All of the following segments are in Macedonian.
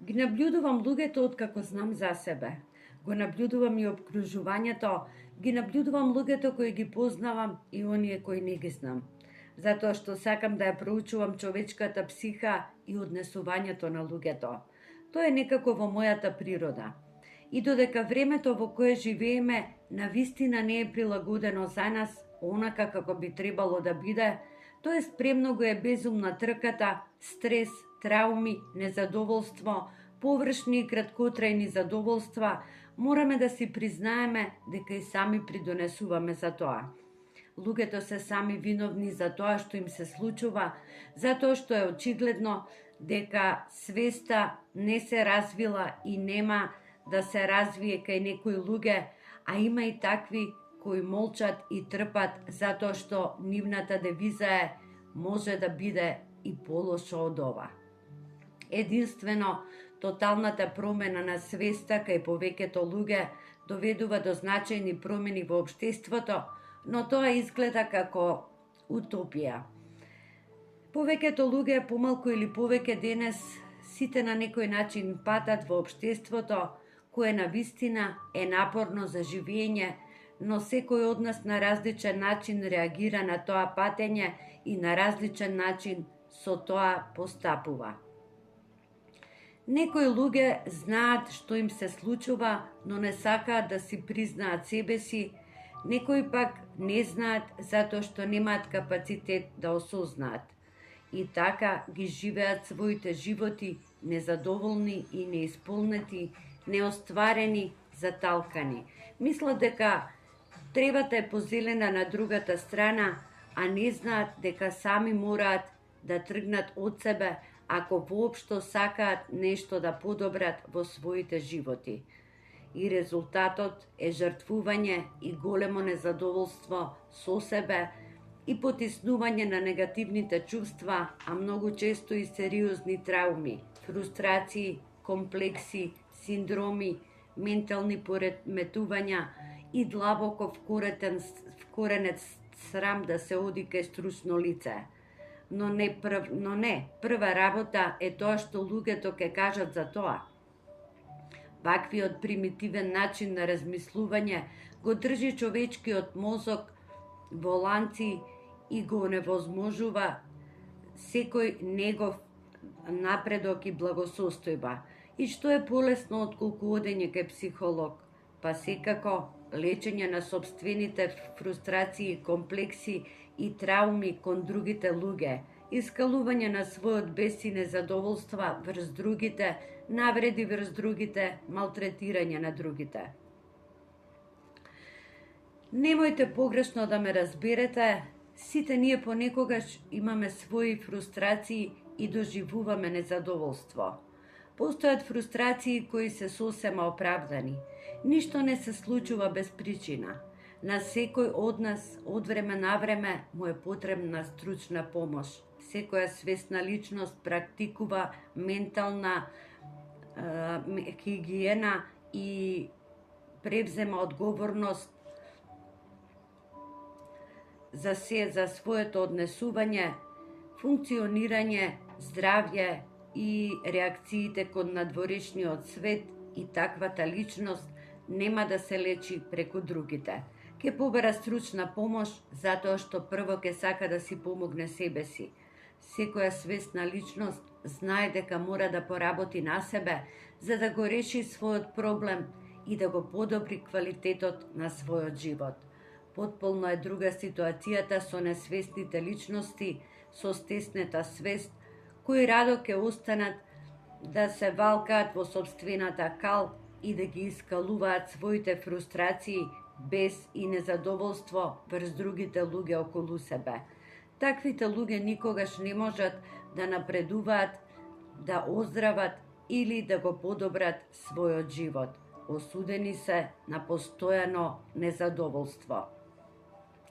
Ги наблюдувам луѓето откако знам за себе. Го наблюдувам и обкружувањето, ги наблюдувам луѓето кои ги познавам и оние кои не ги знам. Затоа што сакам да ја проучувам човечката психа и однесувањето на луѓето. Тоа е некако во мојата природа. И додека времето во кое живееме навистина не е прилагодено за нас, онака како би требало да биде, тоест премногу е безумна трката, стрес, трауми, незадоволство, површни и краткотрајни задоволства, мораме да си признаеме дека и сами придонесуваме за тоа. Луѓето се сами виновни за тоа што им се случува, затоа што е очигледно дека свеста не се развила и нема да се развие кај некои луѓе, а има и такви кои молчат и трпат затоа што нивната девиза е може да биде и полошо од ова. Единствено, тоталната промена на свеста кај повеќето луѓе доведува до значајни промени во општеството, но тоа изгледа како утопија. Повеќето луѓе помалку или повеќе денес сите на некој начин патат во општеството, кое навистина е напорно за живење, но секој од нас на различен начин реагира на тоа патење и на различен начин со тоа постапува. Некои луѓе знаат што им се случува, но не сакаат да си признаат себе си, некои пак не знаат затоа што немаат капацитет да осознаат. И така ги живеат своите животи незадоволни и неисполнети, неостварени, заталкани. Мислат дека тревата е позелена на другата страна, а не знаат дека сами мораат да тргнат од себе ако воопшто сакаат нешто да подобрат во своите животи. И резултатот е жртвување и големо незадоволство со себе и потиснување на негативните чувства, а многу често и сериозни трауми, фрустрации, комплекси, синдроми, ментални пореметувања и длабоко вкоренет срам да се оди кај стручно лице. Но не, прва работа е тоа што луѓето ќе кажат за тоа. Ваквиот примитивен начин на размислување го држи човечкиот мозок во ланци и го невозможува секој негов напредок и благосостојба. И што е полесно отколку одење кај психолог, па секако лечење на сопствените фрустрации, комплекси и трауми кон другите луѓе, искалување на својот бес и незадоволства врз другите, навреди врз другите, малтретирање на другите. Немојте погрешно да ме разберете, сите ние понекогаш имаме своји фрустрации и доживуваме незадоволство. Постојат фрустрации кои се сосема оправдани. Ништо не се случува без причина. На секој од нас, од време на време, му е потребна стручна помош. Секоја свесна личност практикува ментална хигиена и превзема одговорност за своето однесување, функционирање, здравје и реакциите кон надворешниот свет, и таквата личност нема да се лечи преку другите. Ке побара стручна помош затоа што прво ке сака да си помогне себе си. Секоја свесна личност знае дека мора да поработи на себе за да го реши својот проблем и да го подобри квалитетот на својот живот. Потполно е друга ситуацијата со несвесните личности, со стеснета свест, кои радо ке останат да се валкаат во сопствената кал и да ги искалуваат своите фрустрации, бес и незадоволство врз другите луѓе околу себе. Таквите луѓе никогаш не можат да напредуваат, да оздрават или да го подобрат својот живот. Осудени се на постојано незадоволство.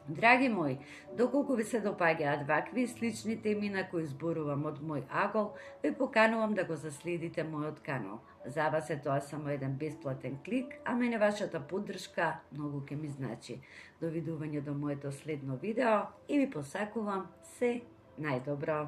Драги мои, доколку ви се допаѓаат вакви слични теми на кои зборувам од мој агол, ве поканувам да го заследите мојот канал. За вас е тоа само еден бесплатен клик, а мене вашата поддршка многу ќе ми значи. Довидување до моето следно видео и ви посакувам се најдобро.